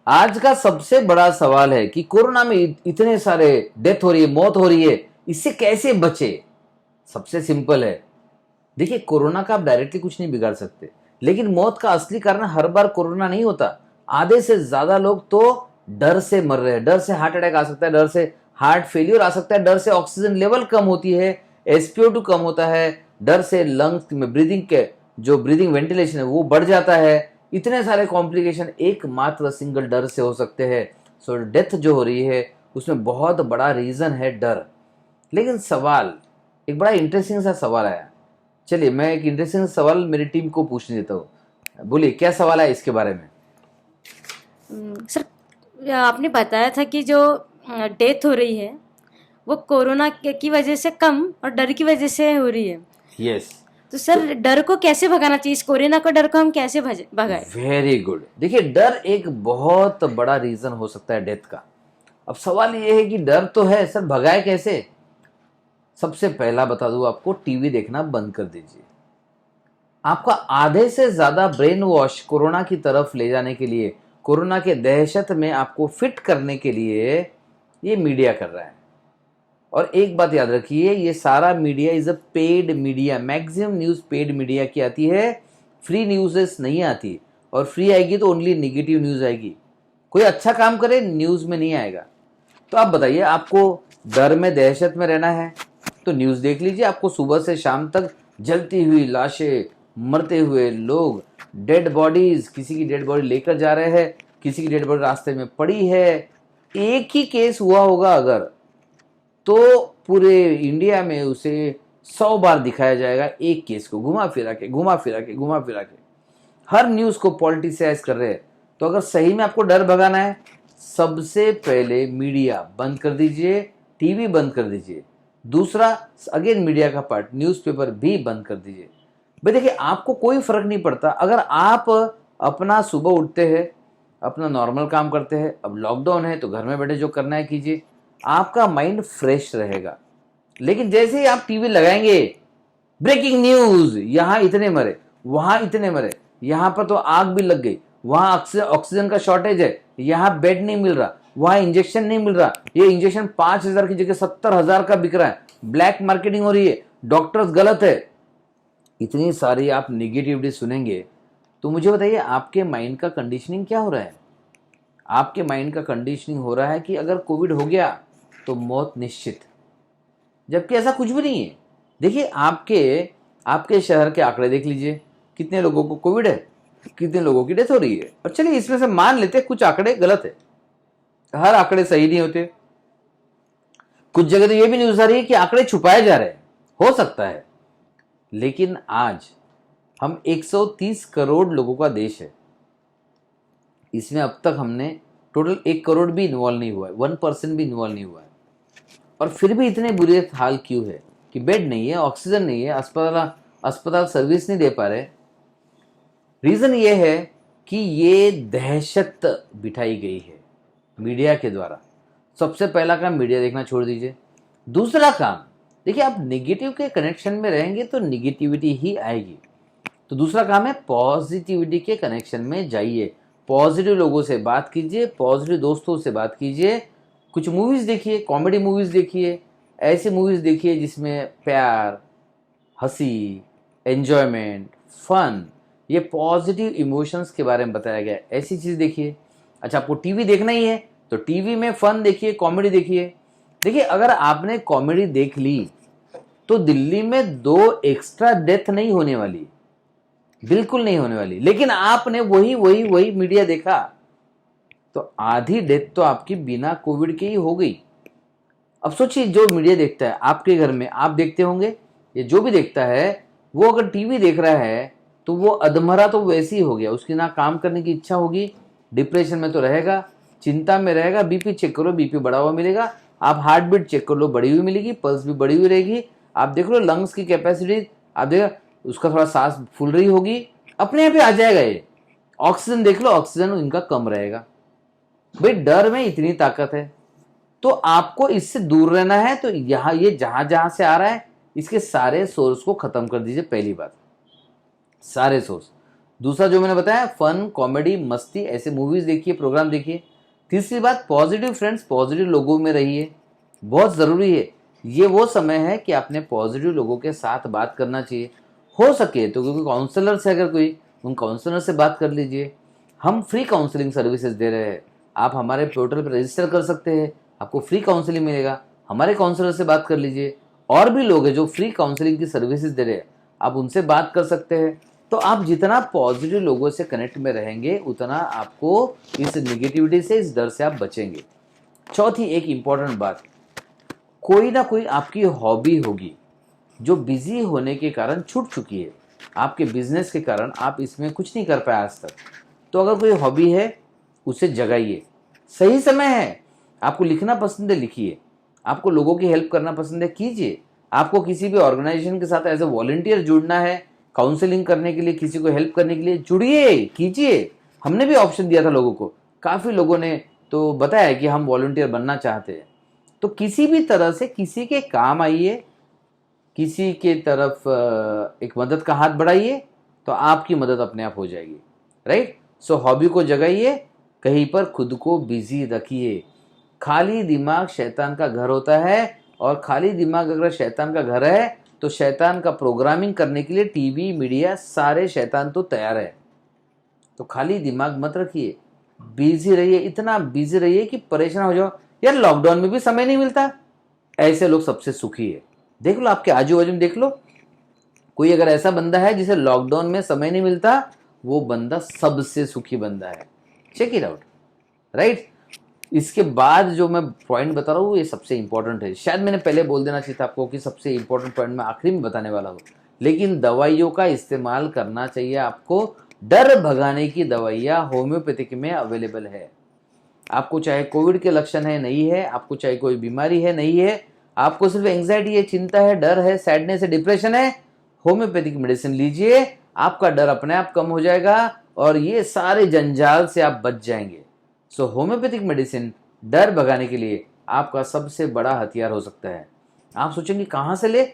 आज का सबसे बड़ा सवाल है कि कोरोना में इतने सारे डेथ हो रही है, मौत हो रही है, इससे कैसे बचे। सबसे सिंपल है। देखिए, कोरोना का आप डायरेक्टली कुछ नहीं बिगाड़ सकते, लेकिन मौत का असली कारण हर बार कोरोना नहीं होता। आधे से ज्यादा लोग तो डर से मर रहे हैं। डर से हार्ट अटैक आ सकता है, डर से हार्ट फेलियर आ सकता है, डर से ऑक्सीजन लेवल कम होती है, SpO2 कम होता है, डर से लंग्स में ब्रीदिंग के जो ब्रीदिंग वेंटिलेशन है वो बढ़ जाता है। इतने सारे कॉम्प्लिकेशन एकमात्र सिंगल डर से हो सकते हैं। सो डेथ जो हो रही है उसमें बहुत बड़ा रीजन है डर। लेकिन सवाल, एक बड़ा इंटरेस्टिंग सा सवाल आया। चलिए, मैं एक इंटरेस्टिंग सवाल मेरी टीम को पूछने देता हूँ। बोलिए, क्या सवाल है इसके बारे में। सर, आपने बताया था कि जो डेथ हो रही है वो कोरोना की वजह से कम और डर की वजह से हो रही है। यस। तो सर, डर को कैसे भगाना चाहिए? इस कोरोना को डर को हम कैसे भगाए? Very good. देखिए, डर एक बहुत बड़ा रीजन हो सकता है डेथ का। अब सवाल ये है कि डर तो है सर, भगाए कैसे। सबसे पहला बता दूं आपको, टीवी देखना बंद कर दीजिए। आपका आधे से ज्यादा ब्रेन वॉश कोरोना की तरफ ले जाने के लिए, कोरोना के दहशत में आपको फिट करने के लिए ये मीडिया कर रहा है। और एक बात याद रखिए, ये सारा media is a paid media. Maximum news paid media की आती है, फ्री न्यूज़ नहीं आती। और फ्री आएगी तो ओनली निगेटिव न्यूज आएगी। कोई अच्छा काम करे न्यूज में नहीं आएगा। तो आप बताइए, आपको डर में दहशत में रहना है तो न्यूज देख लीजिए। आपको सुबह से शाम तक जलती हुई लाशें, मरते हुए लोग, डेड बॉडीज, किसी की डेड बॉडी लेकर जा रहे हैं, किसी की डेड बॉडी रास्ते में पड़ी है। एक ही केस हुआ होगा अगर, तो पूरे इंडिया में उसे 100 बार दिखाया जाएगा। एक केस को घुमा फिरा के घुमा फिरा के घुमा फिरा के हर न्यूज को पॉलिटिसाइज कर रहे हैं। तो अगर सही में आपको डर भगाना है, सबसे पहले मीडिया बंद कर दीजिए, टीवी बंद कर दीजिए। दूसरा, अगेन मीडिया का पार्ट, न्यूज़पेपर भी बंद कर दीजिए। भाई देखिए, आपको कोई फर्क नहीं पड़ता अगर आप अपना सुबह उठते हैं, अपना नॉर्मल काम करते हैं। अब लॉकडाउन है तो घर में बैठे जो करना है कीजिए, आपका माइंड फ्रेश रहेगा। लेकिन जैसे ही आप टीवी लगाएंगे, ब्रेकिंग न्यूज, यहां इतने मरे, वहां इतने मरे, यहां पर तो आग भी लग गई, वहां ऑक्सीजन का शॉर्टेज है, यहां बेड नहीं मिल रहा, वहां इंजेक्शन नहीं मिल रहा, ये इंजेक्शन 5,000 की जगह 70,000 का बिक रहा है, ब्लैक मार्केटिंग हो रही है, डॉक्टर्स गलत है, इतनी सारी आप निगेटिविटी सुनेंगे तो मुझे बताइए, आपके माइंड का कंडीशनिंग क्या हो रहा है। आपके माइंड का कंडीशनिंग हो रहा है कि अगर कोविड हो गया तो मौत निश्चित। जबकि ऐसा कुछ भी नहीं है। देखिए, आपके आपके शहर के आंकड़े देख लीजिए, कितने लोगों को कोविड है, कितने लोगों की डेथ हो रही है। और चलिए, इसमें से मान लेते कुछ आंकड़े गलत है, हर आंकड़े सही नहीं होते। कुछ जगह तो ये भी न्यूज आ रही है कि आंकड़े छुपाए जा रहे हैं, हो सकता है। लेकिन आज हम 130 करोड़ लोगों का देश है। इसमें अब तक हमने टोटल 1 करोड़ भी इन्वॉल्व नहीं हुआ है, 1% भी इन्वॉल्व नहीं हुआ है। और फिर भी इतने बुरे हाल क्यों है कि बेड नहीं है, ऑक्सीजन नहीं है, अस्पताल अस्पताल सर्विस नहीं दे पा रहे। रीजन ये है कि ये दहशत बिठाई गई है मीडिया के द्वारा। सबसे पहला काम, मीडिया देखना छोड़ दीजिए। दूसरा काम, देखिए, आप नेगेटिव के कनेक्शन में रहेंगे तो निगेटिविटी ही आएगी। तो दूसरा काम है, पॉजिटिविटी के कनेक्शन में जाइए, पॉजिटिव लोगों से बात कीजिए, पॉजिटिव दोस्तों से बात कीजिए। कुछ मूवीज देखिए, कॉमेडी मूवीज देखिए, ऐसी मूवीज देखिए जिसमें प्यार, हंसी, एंजॉयमेंट, फन, ये पॉजिटिव इमोशंस के बारे में बताया गया है, ऐसी चीज देखिए। अच्छा, आपको टीवी देखना ही है तो टीवी में फन देखिए, कॉमेडी देखिए। देखिए, अगर आपने कॉमेडी देख ली तो दिल्ली में 2 एक्स्ट्रा डेथ नहीं होने वाली, बिल्कुल नहीं होने वाली। लेकिन आपने वही वही वही मीडिया देखा तो आधी डेथ तो आपकी बिना कोविड के ही हो गई। अब सोचिए, जो मीडिया देखता है आपके घर में, आप देखते होंगे, ये जो भी देखता है, वो अगर टीवी देख रहा है तो वो अधमरा तो वैसे ही हो गया। उसकी ना काम करने की इच्छा होगी, डिप्रेशन में तो रहेगा, चिंता में रहेगा। बीपी चेक करो, बीपी बढ़ा हुआ मिलेगा। आप हार्ट बीट चेक कर लो, बढ़ी हुई मिलेगी, पल्स भी बढ़ी हुई रहेगी। आप देख लो लंग्स की कैपेसिटी, आप देखो उसका थोड़ा सांस फूल रही होगी, अपने आप ही आ जाएगा ये। ऑक्सीजन देख लो, ऑक्सीजन इनका कम रहेगा। भाई, डर में इतनी ताकत है तो आपको इससे दूर रहना है। तो यहां ये जहां जहां से आ रहा है, इसके सारे सोर्स को खत्म कर दीजिए। पहली बात, सारे सोर्स। दूसरा जो मैंने बताया, फन, कॉमेडी, मस्ती, ऐसे मूवीज देखिए, प्रोग्राम देखिए। तीसरी बात, पॉजिटिव फ्रेंड्स, पॉजिटिव लोगों में रहिए, बहुत ज़रूरी है। ये वो समय है कि आपने पॉजिटिव लोगों के साथ बात करना चाहिए। हो सके तो क्योंकि काउंसलर से, अगर कोई, उन काउंसलर से बात कर लीजिए। हम फ्री काउंसलिंग सर्विसेज दे रहे हैं। आप हमारे पोर्टल पर रजिस्टर कर सकते हैं, आपको फ्री काउंसलिंग मिलेगा। हमारे काउंसलर से बात कर लीजिए। और भी लोग हैं जो फ्री काउंसलिंग की सर्विसेज दे रहे हैं, आप उनसे बात कर सकते हैं। तो आप जितना पॉजिटिव लोगों से कनेक्ट में रहेंगे, उतना आपको इस निगेटिविटी से, इस डर से आप बचेंगे। चौथी एक इंपॉर्टेंट बात, कोई ना कोई आपकी हॉबी होगी जो बिजी होने के कारण छूट चुकी है। आपके बिजनेस के कारण आप इसमें कुछ नहीं कर पाए आज तक। तो अगर कोई हॉबी है, उसे जगाइए। सही समय है। आपको लिखना पसंद है, लिखिए। आपको लोगों की हेल्प करना पसंद है, कीजिए। आपको किसी भी ऑर्गेनाइजेशन के साथ एज ए वॉलंटियर जुड़ना है, काउंसलिंग करने के लिए, किसी को हेल्प करने के लिए, जुड़िए, कीजिए। हमने भी ऑप्शन दिया था लोगों को, काफ़ी लोगों ने तो बताया कि हम वॉलंटियर बनना चाहते हैं। तो किसी भी तरह से किसी के काम आइए, किसी के तरफ एक मदद का हाथ बढ़ाइए, तो आपकी मदद अपने आप हो जाएगी। राइट। सो हॉबी को जगाइए, कहीं पर खुद को बिजी रखिए। खाली दिमाग शैतान का घर होता है, और खाली दिमाग अगर शैतान का घर है तो शैतान का प्रोग्रामिंग करने के लिए टीवी, मीडिया, सारे शैतान तो तैयार है। तो खाली दिमाग मत रखिए, बिजी रहिए, इतना बिजी रहिए कि परेशान हो जाओ। यार लॉकडाउन में भी समय नहीं मिलता, ऐसे लोग सबसे सुखी है। देख लो, आपके आजू बाजू में देख लो, कोई अगर ऐसा बंदा है जिसे लॉकडाउन में समय नहीं मिलता, वो बंदा सबसे सुखी बंदा है। Check it out. राइट। इसके बाद जो मैं पॉइंट बता रहा हूँ, ये सबसे इंपॉर्टेंट है। शायद मैंने पहले बोल देना चाहिए था आपको कि सबसे इंपॉर्टेंट पॉइंट मैं आखिरी में बताने वाला हूँ, लेकिन दवाइयों का इस्तेमाल करना चाहिए आपको। डर भगाने की दवाइयाँ होम्योपैथिक में अवेलेबल है। आपको चाहे कोविड के लक्षण है, नहीं है, आपको चाहे कोई बीमारी है, नहीं है, आपको सिर्फ एंग्जाइटी है, चिंता है, डर है, सैडनेस है, डिप्रेशन है, होम्योपैथिक मेडिसिन लीजिए। आपका डर अपने आप कम हो जाएगा और ये सारे जंजाल से आप बच जाएंगे। सो होम्योपैथिक मेडिसिन डर भगाने के लिए आपका सबसे बड़ा हथियार हो सकता है। आप सोचेंगे कहाँ से ले,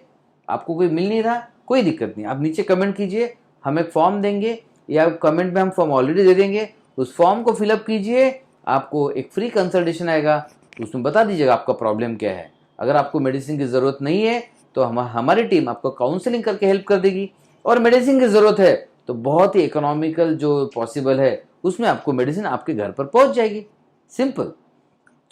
आपको कोई मिल नहीं रहा, कोई दिक्कत नहीं। आप नीचे कमेंट कीजिए, हम एक फॉर्म देंगे, या कमेंट में हम फॉर्म ऑलरेडी दे देंगे, उस फॉर्म को फिलअप कीजिए। आपको एक फ्री कंसल्टेशन आएगा, उसमें बता दीजिएगा आपका प्रॉब्लम क्या है। अगर आपको मेडिसिन की ज़रूरत नहीं है तो हमारी टीम आपको काउंसलिंग करके हेल्प कर देगी। और मेडिसिन की ज़रूरत है तो बहुत ही इकोनॉमिकल जो पॉसिबल है, उसमें आपको मेडिसिन आपके घर पर पहुंच जाएगी। सिंपल।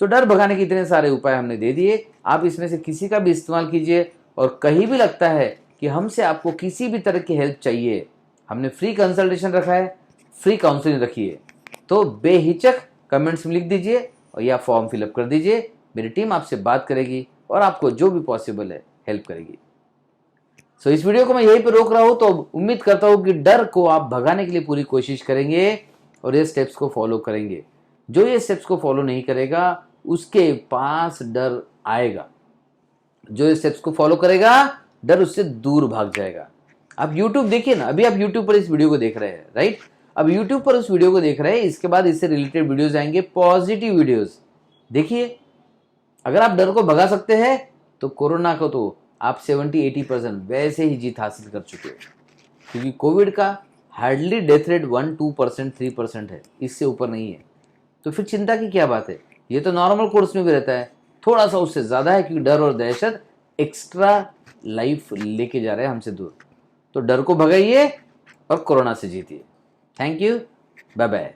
तो डर भगाने के इतने सारे उपाय हमने दे दिए, आप इसमें से किसी का भी इस्तेमाल कीजिए। और कहीं भी लगता है कि हमसे आपको किसी भी तरह की हेल्प चाहिए, हमने फ्री कंसल्टेशन रखा है, फ्री काउंसलिंग रखी है, तो बेहिचक कमेंट्स में लिख दीजिए और या फॉर्म फिलअप कर दीजिए। मेरी टीम आपसे बात करेगी और आपको जो भी पॉसिबल है हेल्प करेगी। सो इस वीडियो को मैं यहीं पर रोक रहा हूं। तो उम्मीद करता हूं कि डर को आप भगाने के लिए पूरी कोशिश करेंगे और ये स्टेप्स को फॉलो करेंगे। जो ये स्टेप्स को फॉलो नहीं करेगा उसके पास डर आएगा, जो ये स्टेप्स को फॉलो करेगा डर उससे दूर भाग जाएगा। आप YouTube देखिए ना, अभी आप YouTube पर इस वीडियो को देख रहे हैं, राइट। अब YouTube पर उस वीडियो को देख रहे हैं, इसके बाद इससे रिलेटेड वीडियोस आएंगे, पॉजिटिव वीडियोस देखिए। अगर आप डर को भगा सकते हैं तो कोरोना को तो आप 70-80% वैसे ही जीत हासिल कर चुके हो, क्योंकि कोविड का हार्डली डेथ रेट 1-2%, 3% है, इससे ऊपर नहीं है। तो फिर चिंता की क्या बात है, ये तो नॉर्मल कोर्स में भी रहता है, थोड़ा सा उससे ज़्यादा है, क्योंकि डर और दहशत एक्स्ट्रा लाइफ लेके जा रहे हैं हमसे दूर। तो डर को भगाइए और कोरोना से जीतिए। Thank you, bye bye.